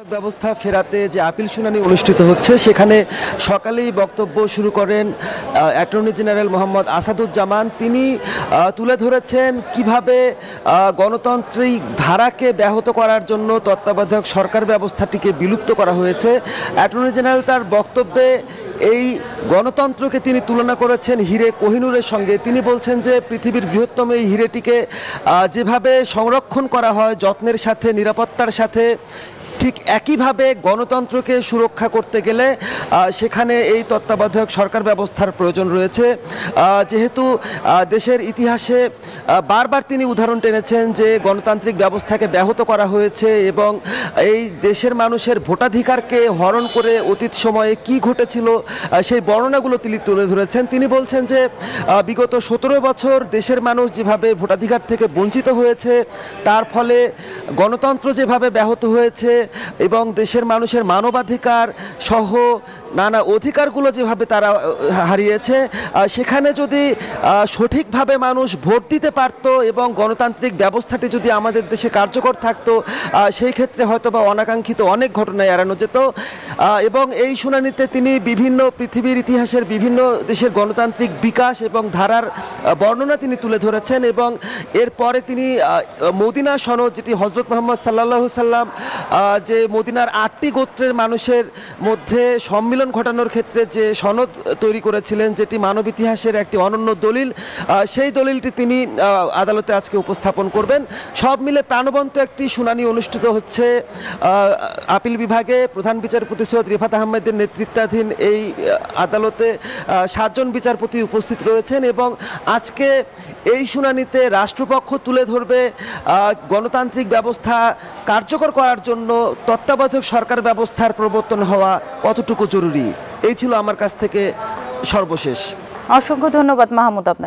ব্যবস্থা ফেরাতে যে আপিল শুনানি অনুষ্ঠিত হচ্ছে সেখানে সকালেই বক্তব্য শুরু করেন অ্যাটর্নি জেনারেল মোহাম্মদ আসাদুজ্জামান। তিনি তুলে ধরেছেন কিভাবে গণতান্ত্রিক ধারাকে ব্যাহত করার জন্য তত্ত্বাবধায়ক সরকার ব্যবস্থাটিকে বিলুপ্ত করা হয়েছে। অ্যাটর্নি জেনারেল তার বক্তব্যে এই গণতন্ত্রকে তিনি তুলনা করেছেন হিরে কোহিনূরের সঙ্গে। তিনি বলছেন যে পৃথিবীর বৃহত্তম এই হিরেটিকে যেভাবে সংরক্ষণ করা হয় যত্নের সাথে, নিরাপত্তার সাথে, ঠিক একইভাবে গণতন্ত্রকে সুরক্ষা করতে গেলে সেখানে এই তত্ত্বাবধায়ক সরকার ব্যবস্থার প্রয়োজন রয়েছে। যেহেতু দেশের ইতিহাসে বারবার তিনি উদাহরণ টেনেছেন যে গণতান্ত্রিক ব্যবস্থাকে ব্যাহত করা হয়েছে এবং এই দেশের মানুষের ভোটাধিকারকে হরণ করে অতীত সময়ে কি ঘটেছিল সেই বর্ণনাগুলো তিনি তুলে ধরেছেন। তিনি বলছেন যে বিগত 17 বছর দেশের মানুষ যেভাবে ভোটাধিকার থেকে বঞ্চিত হয়েছে, তার ফলে গণতন্ত্র যেভাবে ব্যাহত হয়েছে এবং দেশের মানুষের মানবাধিকার সহ নানা অধিকারগুলো যেভাবে তারা হারিয়েছে, সেখানে যদি সঠিকভাবে মানুষ ভোট দিতে পারত এবং গণতান্ত্রিক ব্যবস্থাটি যদি আমাদের দেশে কার্যকর থাকতো, সেই ক্ষেত্রে হয়তোবা অনাকাঙ্ক্ষিত অনেক ঘটনায় এড়ানো যেত। এবং এই শুনানিতে তিনি বিভিন্ন পৃথিবীর ইতিহাসের বিভিন্ন দেশের গণতান্ত্রিক বিকাশ এবং ধারার বর্ণনা তিনি তুলে ধরেছেন এবং এরপরে তিনি মদিনা সনদ, যেটি হজরত মুহাম্মদ সাল্লাল্লাহু সাল্লাম যে মদিনার 8টি গোত্রের মানুষের মধ্যে সম্মিলন ঘটানোর ক্ষেত্রে যে সনদ তৈরি করেছিলেন, যেটি মানব ইতিহাসের একটি অনন্য দলিল, সেই দলিলটি তিনি আদালতে আজকে উপস্থাপন করবেন। সব মিলে প্রাণবন্ত একটি শুনানি অনুষ্ঠিত হচ্ছে আপিল বিভাগে। প্রধান বিচারপতি সৈয়দ রিফাত আহমেদের নেতৃত্বাধীন এই আদালতে 7 জন বিচারপতি উপস্থিত রয়েছেন এবং আজকে এই শুনানিতে রাষ্ট্রপক্ষ তুলে ধরবে গণতান্ত্রিক ব্যবস্থা কার্যকর করার জন্য তত্ত্বাবধায়ক সরকার ব্যবস্থার প্রবর্তন হওয়া কতটুকু জরুরি। এই ছিল আমার কাছ থেকে সর্বশেষ। অসংখ্য ধন্যবাদ মাহমুদ আপনাকে।